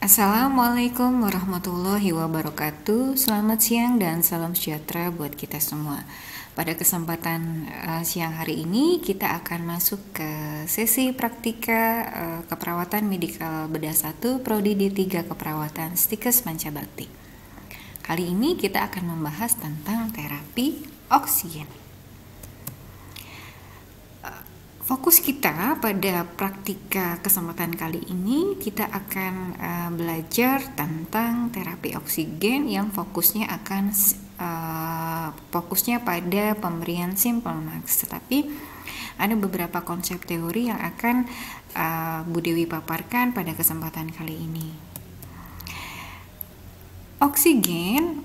Assalamualaikum warahmatullahi wabarakatuh. Selamat siang dan salam sejahtera buat kita semua. Pada kesempatan siang hari ini kita akan masuk ke sesi praktika keperawatan medikal bedah 1 Prodi D3 Keperawatan Stikes Pancabakti. Kali ini kita akan membahas tentang terapi oksigen. Fokus kita pada praktika kesempatan kali ini kita akan belajar tentang terapi oksigen yang fokusnya pada pemberian simple max. Tetapi ada beberapa konsep teori yang akan Bu Dewi paparkan pada kesempatan kali ini. Oksigen,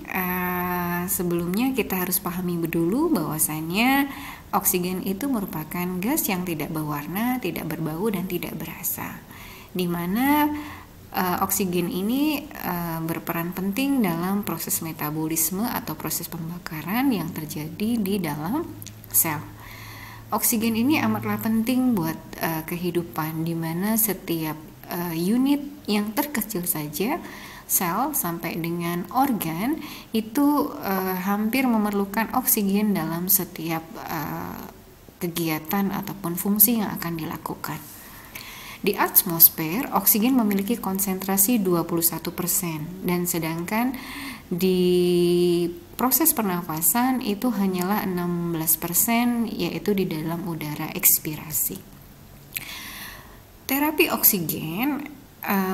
sebelumnya kita harus pahami dulu bahwasannya oksigen itu merupakan gas yang tidak berwarna, tidak berbau, dan tidak berasa. Di mana oksigen ini berperan penting dalam proses metabolisme atau proses pembakaran yang terjadi di dalam sel. Oksigen ini amatlah penting buat kehidupan, di mana setiap unit yang terkecil saja, sel sampai dengan organ itu hampir memerlukan oksigen dalam setiap kegiatan ataupun fungsi yang akan dilakukan. Di atmosfer, oksigen memiliki konsentrasi 21%, dan sedangkan di proses pernafasan itu hanyalah 16%, yaitu di dalam udara ekspirasi. Terapi oksigen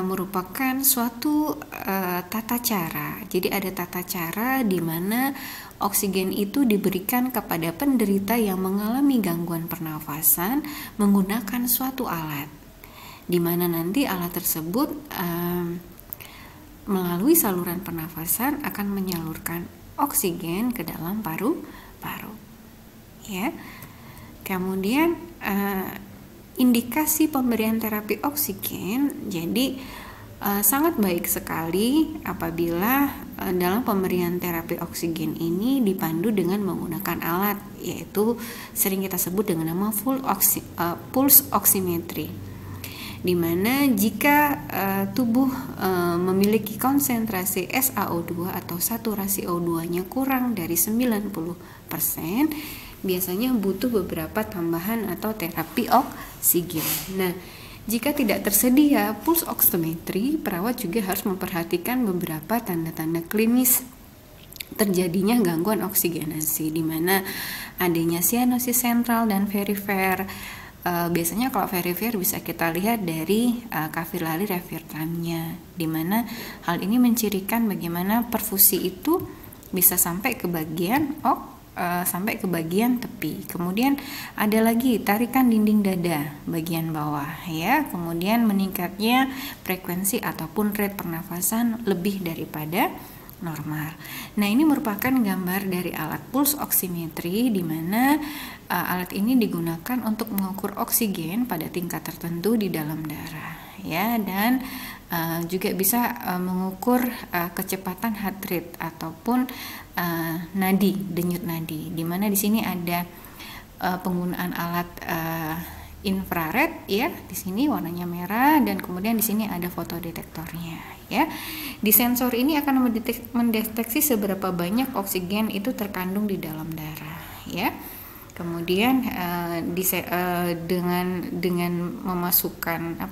merupakan suatu tata cara. Jadi ada tata cara di mana oksigen itu diberikan kepada penderita yang mengalami gangguan pernafasan menggunakan suatu alat, di mana nanti alat tersebut melalui saluran pernafasan akan menyalurkan oksigen ke dalam paru-paru. Ya. Kemudian indikasi pemberian terapi oksigen, jadi sangat baik sekali apabila dalam pemberian terapi oksigen ini dipandu dengan menggunakan alat, yaitu sering kita sebut dengan nama pulse oximetry, di mana jika tubuh memiliki konsentrasi SaO2 atau saturasi O2-nya kurang dari 90%, biasanya butuh beberapa tambahan atau terapi oksigen. Nah, jika tidak tersedia pulse oximetry, perawat juga harus memperhatikan beberapa tanda-tanda klinis terjadinya gangguan oksigenasi, di mana adanya sianosis sentral dan perifer. Biasanya kalau perifer bisa kita lihat dari kapilari revertamnya, di mana hal ini mencirikan bagaimana perfusi itu bisa sampai ke bagian tepi. Kemudian ada lagi tarikan dinding dada bagian bawah, ya. Kemudian meningkatnya frekuensi ataupun rate pernafasan lebih daripada normal. Nah, ini merupakan gambar dari alat pulse oximetry, di mana alat ini digunakan untuk mengukur oksigen pada tingkat tertentu di dalam darah, ya, dan juga bisa mengukur kecepatan heart rate ataupun nadi, denyut nadi, di mana di sini ada penggunaan alat infrared, ya. Di sini warnanya merah, dan kemudian di sini ada fotodetektornya, ya. Di sensor ini akan mendeteksi seberapa banyak oksigen itu terkandung di dalam darah, ya. Kemudian dengan memasukkan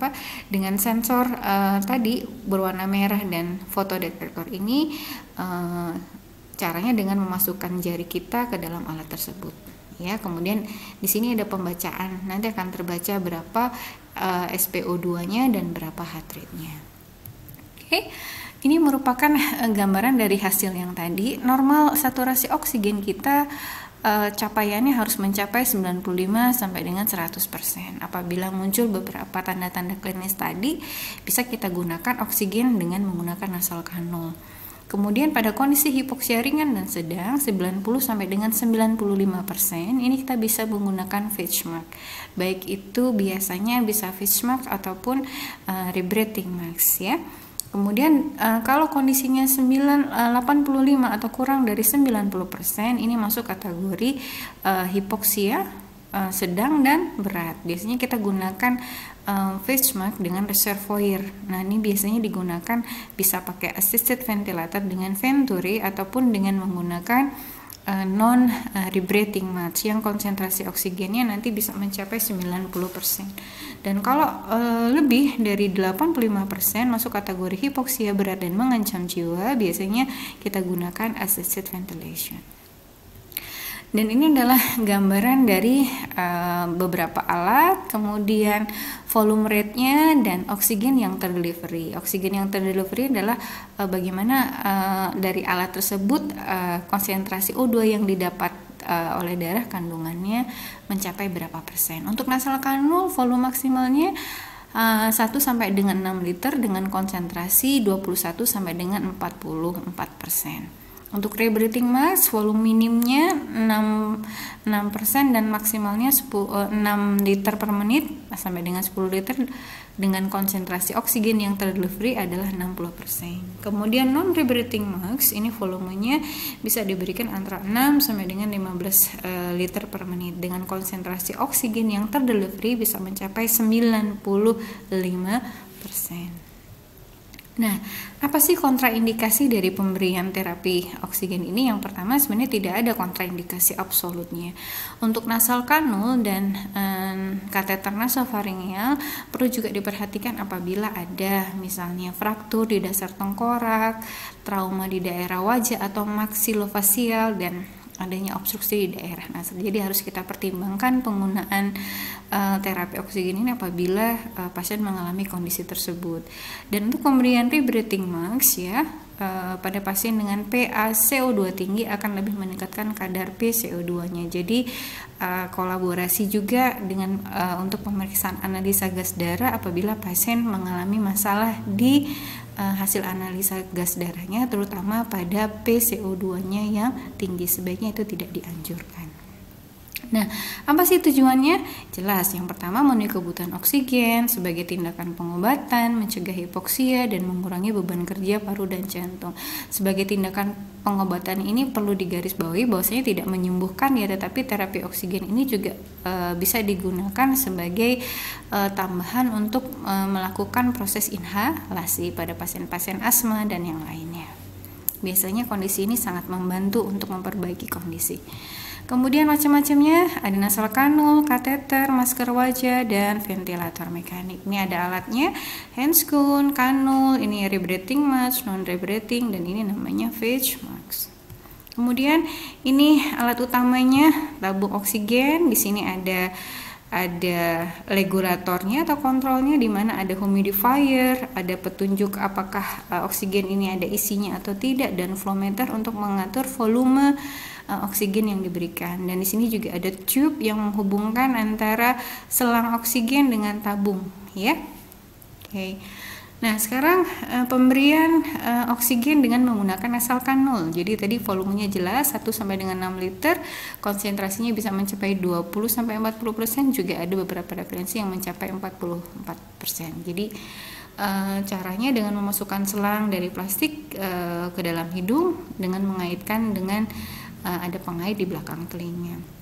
dengan sensor tadi berwarna merah dan fotodetektor ini, caranya dengan memasukkan jari kita ke dalam alat tersebut, ya. Kemudian di sini ada pembacaan, nanti akan terbaca berapa SpO2-nya dan berapa heart rate-nya. Oke. Ini merupakan gambaran dari hasil yang tadi. Normal saturasi oksigen kita capaiannya harus mencapai 95 sampai dengan 100%. Apabila muncul beberapa tanda-tanda klinis tadi, bisa kita gunakan oksigen dengan menggunakan nasal kanul. Kemudian pada kondisi hipoksia ringan dan sedang 90 sampai dengan 95%, ini kita bisa menggunakan Fitchmark. Baik itu biasanya bisa Fitchmark ataupun rebreathing max, ya. Kemudian kalau kondisinya 85 atau kurang dari 90%, ini masuk kategori hipoksia sedang dan berat. Biasanya kita gunakan phage mask dengan reservoir. Nah, ini biasanya digunakan bisa pakai assisted ventilator dengan Venturi ataupun dengan menggunakan non rebreathing mask yang konsentrasi oksigennya nanti bisa mencapai 90%. Dan kalau lebih dari 85% masuk kategori hipoksia berat dan mengancam jiwa, biasanya kita gunakan assisted ventilation. Dan ini adalah gambaran dari beberapa alat, kemudian volume rate-nya dan oksigen yang terdelivery. Oksigen yang terdelivery adalah bagaimana dari alat tersebut konsentrasi O2 yang didapat oleh darah kandungannya mencapai berapa persen. Untuk nasal kanul volume maksimalnya 1 sampai dengan 6 liter dengan konsentrasi 21 sampai dengan 44%. Untuk rebreathing mask volume minimnya 6% dan maksimalnya 6 liter per menit sampai dengan 10 liter dengan konsentrasi oksigen yang terdelivery adalah 60%. Kemudian non rebreathing mask ini volumenya bisa diberikan antara 6 sampai dengan 15 liter per menit dengan konsentrasi oksigen yang terdelivery bisa mencapai 95%. Nah, apa sih kontraindikasi dari pemberian terapi oksigen ini? Yang pertama, sebenarnya tidak ada kontraindikasi absolutnya. Untuk nasal kanul dan kateter nasofaringeal perlu juga diperhatikan apabila ada misalnya fraktur di dasar tengkorak, trauma di daerah wajah atau maksilofasial, dan adanya obstruksi di daerah nasal. Jadi harus kita pertimbangkan penggunaan terapi oksigen ini apabila pasien mengalami kondisi tersebut. Dan untuk pemberian rebreathing mask ya, pada pasien dengan PaCO2 tinggi akan lebih meningkatkan kadar PCO2-nya. Jadi kolaborasi juga dengan untuk pemeriksaan analisa gas darah apabila pasien mengalami masalah di hasil analisa gas darahnya, terutama pada PCO2-nya yang tinggi, sebaiknya itu tidak dianjurkan. Nah, apa sih tujuannya? Jelas, yang pertama memenuhi kebutuhan oksigen sebagai tindakan pengobatan, mencegah hipoksia dan mengurangi beban kerja paru dan jantung. Sebagai tindakan pengobatan ini perlu digarisbawahi bahwasanya tidak menyembuhkan ya, tetapi terapi oksigen ini juga bisa digunakan sebagai tambahan untuk melakukan proses inhalasi pada pasien-pasien asma dan yang lainnya. Biasanya kondisi ini sangat membantu untuk memperbaiki kondisi. Kemudian macam-macamnya ada nasal kanul, kateter, masker wajah, dan ventilator mekanik. Ini ada alatnya, handscoon, kanul, ini rebreathing mask, non rebreathing, dan ini namanya phage mask. Kemudian ini alat utamanya tabung oksigen. Di sini ada regulatornya atau kontrolnya, di mana ada humidifier, ada petunjuk apakah oksigen ini ada isinya atau tidak, dan flow meter untuk mengatur volume oksigen yang diberikan. Dan di sini juga ada tube yang menghubungkan antara selang oksigen dengan tabung, ya. Oke. Nah, sekarang pemberian oksigen dengan menggunakan nasal kanul. Jadi tadi volumenya jelas 1 sampai dengan 6 liter, konsentrasinya bisa mencapai 20 sampai 40%, juga ada beberapa referensi yang mencapai 44%. Jadi caranya dengan memasukkan selang dari plastik ke dalam hidung dengan mengaitkan dengan ada pengait di belakang telinga.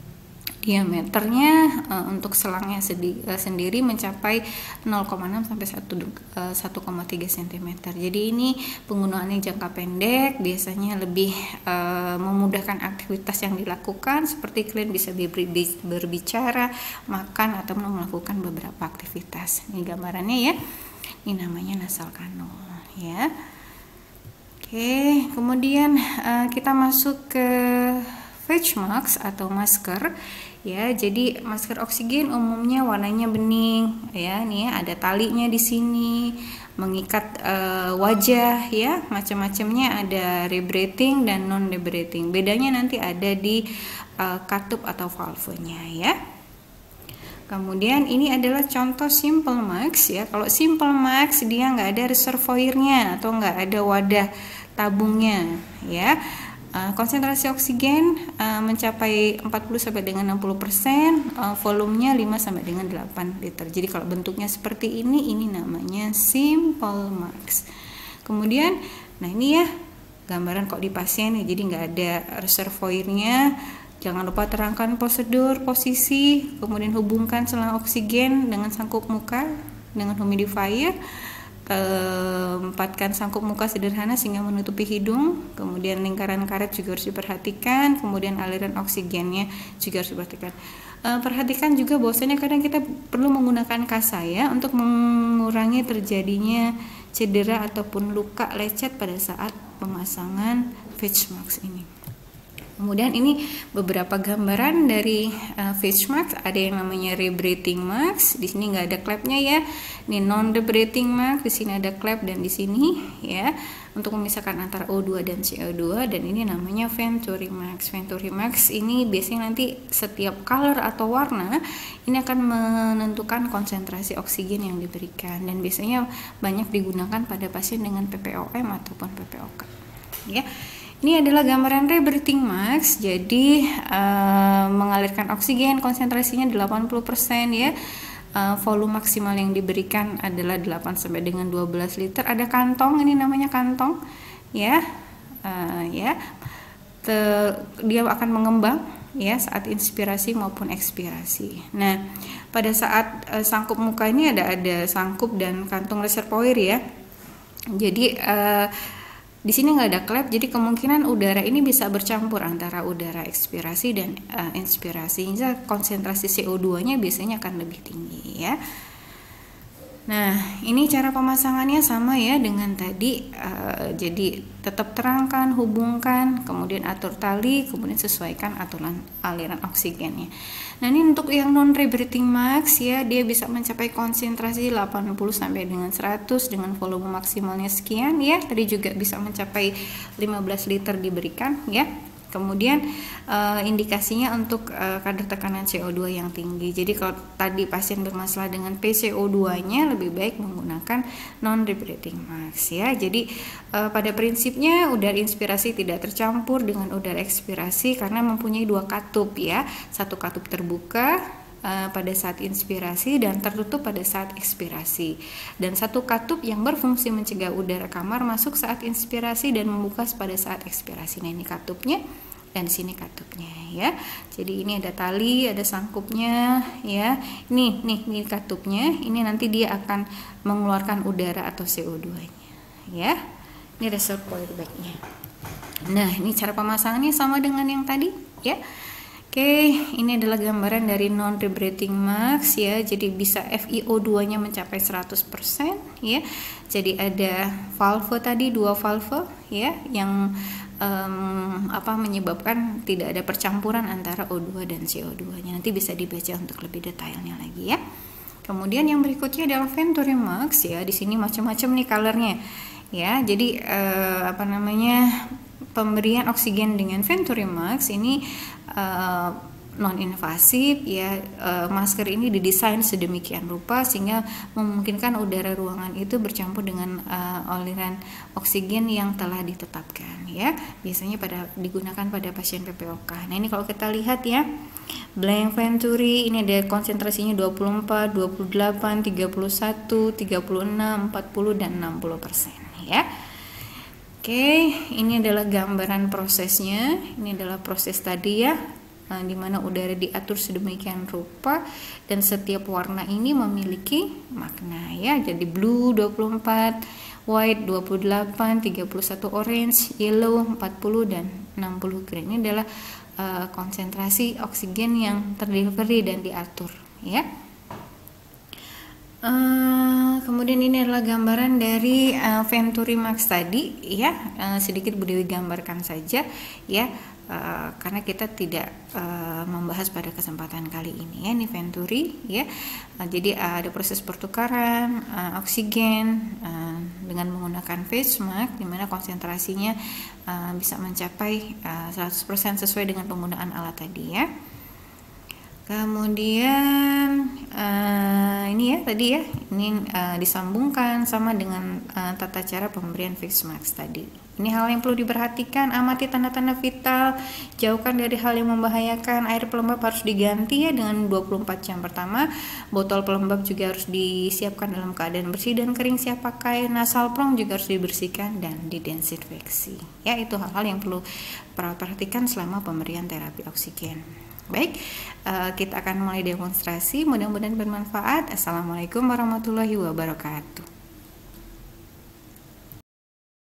Diameternya untuk selangnya sendiri mencapai 0,6 sampai 1,3 cm. Jadi ini penggunaannya jangka pendek, biasanya lebih memudahkan aktivitas yang dilakukan, seperti kalian bisa berbicara, makan, atau melakukan beberapa aktivitas. Ini gambarannya ya. Ini namanya nasal kanul ya. Oke, kemudian kita masuk ke phage mask atau masker ya. Jadi masker oksigen umumnya warnanya bening ya. Nih ya, ada talinya di sini mengikat wajah ya. Macam-macamnya, ada rebreathing dan non rebreathing. Bedanya nanti ada di katup atau valvenya ya. Kemudian ini adalah contoh simple mask ya. Kalau simple mask dia nggak ada reservoirnya atau nggak ada wadah tabungnya ya. Konsentrasi oksigen mencapai 40 sampai dengan 60%, volumenya 5 sampai dengan 8 liter. Jadi kalau bentuknya seperti ini namanya simple mask. Kemudian, nah ini ya gambaran kok di pasien nih, jadi nggak ada reservoirnya. Jangan lupa terangkan prosedur, posisi, kemudian hubungkan selang oksigen dengan sangkup muka dengan humidifier. Tempatkan sangkup muka sederhana sehingga menutupi hidung, kemudian lingkaran karet juga harus diperhatikan, kemudian aliran oksigennya juga harus diperhatikan. Perhatikan juga bahwasanya kadang kita perlu menggunakan kasa ya untuk mengurangi terjadinya cedera ataupun luka lecet pada saat pemasangan face mask ini. Kemudian ini beberapa gambaran dari face mask. Ada yang namanya rebreathing mask. Di sini nggak ada klepnya ya. Ini non rebreathing mask. Di sini ada klep dan di sini ya untuk memisahkan antara O2 dan CO2. Dan ini namanya Venturi mask. Venturi mask ini biasanya nanti setiap color atau warna ini akan menentukan konsentrasi oksigen yang diberikan. Dan biasanya banyak digunakan pada pasien dengan PPOM ataupun PPOK. Ya. Ini adalah gambaran rebreathing mask. Jadi mengalirkan oksigen konsentrasinya 80% ya. Volume maksimal yang diberikan adalah 8 sampai dengan 12 liter. Ada kantong, ini namanya kantong ya. Dia akan mengembang ya saat inspirasi maupun ekspirasi. Nah, pada saat sangkup muka ini ada sangkup dan kantung reservoir ya. Jadi di sini nggak ada klep, jadi kemungkinan udara ini bisa bercampur antara udara ekspirasi dan inspirasi. Konsentrasi CO2-nya biasanya akan lebih tinggi ya. Nah, ini cara pemasangannya sama ya dengan tadi. Jadi tetap terangkan, hubungkan, kemudian atur tali, kemudian sesuaikan aturan aliran oksigennya. Nah, ini untuk yang non rebreathing mask ya, dia bisa mencapai konsentrasi 80 sampai dengan 100 dengan volume maksimalnya sekian ya. Tadi juga bisa mencapai 15 liter diberikan ya. Kemudian indikasinya untuk kadar tekanan CO2 yang tinggi. Jadi kalau tadi pasien bermasalah dengan PCO2-nya lebih baik menggunakan non-rebreathing mask ya. Jadi pada prinsipnya udara inspirasi tidak tercampur dengan udara ekspirasi karena mempunyai dua katup ya. Satu katup terbuka pada saat inspirasi dan tertutup pada saat ekspirasi, dan satu katup yang berfungsi mencegah udara kamar masuk saat inspirasi dan membuka pada saat ekspirasi. Nah, ini katupnya dan sini katupnya ya. Jadi ini ada tali, ada sangkupnya ya. Ini katupnya. Ini nanti dia akan mengeluarkan udara atau CO2-nya ya. Ini reservoir bag-nya. Nah, ini cara pemasangannya sama dengan yang tadi ya. Oke, ini adalah gambaran dari non-rebreathing mask ya. Jadi bisa FiO2-nya mencapai 100% ya. Jadi ada valve tadi, dua valve ya, yang menyebabkan tidak ada percampuran antara O2 dan CO2-nya. Nanti bisa dibaca untuk lebih detailnya lagi ya. Kemudian yang berikutnya adalah Venturi mask ya. Di sini macam-macam nih colornya ya. Jadi pemberian oksigen dengan Venturi mask ini non invasif ya. Masker ini didesain sedemikian rupa sehingga memungkinkan udara ruangan itu bercampur dengan aliran oksigen yang telah ditetapkan ya. Biasanya digunakan pada pasien PPOK. Nah, ini kalau kita lihat ya, blank Venturi ini ada konsentrasinya 24, 28, 31, 36, 40 dan 60% ya. Oke, ini adalah gambaran prosesnya. Ini adalah proses tadi ya, di mana udara diatur sedemikian rupa dan setiap warna ini memiliki makna ya. Jadi blue 24, white 28, 31 orange, yellow 40 dan 60 green. Ini adalah konsentrasi oksigen yang terdelivery dan diatur ya. Kemudian ini adalah gambaran dari Venturi mask tadi ya. Sedikit Bu Dewi gambarkan saja ya, karena kita tidak membahas pada kesempatan kali ini ya. Ini Venturi ya. Jadi ada proses pertukaran oksigen dengan menggunakan face mask, di mana konsentrasinya bisa mencapai 100% sesuai dengan penggunaan alat tadi ya. Kemudian ini ya tadi ya, ini disambungkan sama dengan tata cara pemberian fix max tadi. Ini hal yang perlu diperhatikan, amati tanda-tanda vital, jauhkan dari hal yang membahayakan. Air pelembab harus diganti ya dengan 24 jam pertama. Botol pelembab juga harus disiapkan dalam keadaan bersih dan kering siap pakai. Nasal prong juga harus dibersihkan dan didesinfeksi. Ya, itu hal-hal yang perlu perawat perhatikan selama pemberian terapi oksigen. Baik, kita akan mulai demonstrasi, mudah-mudahan bermanfaat. Assalamualaikum warahmatullahi wabarakatuh.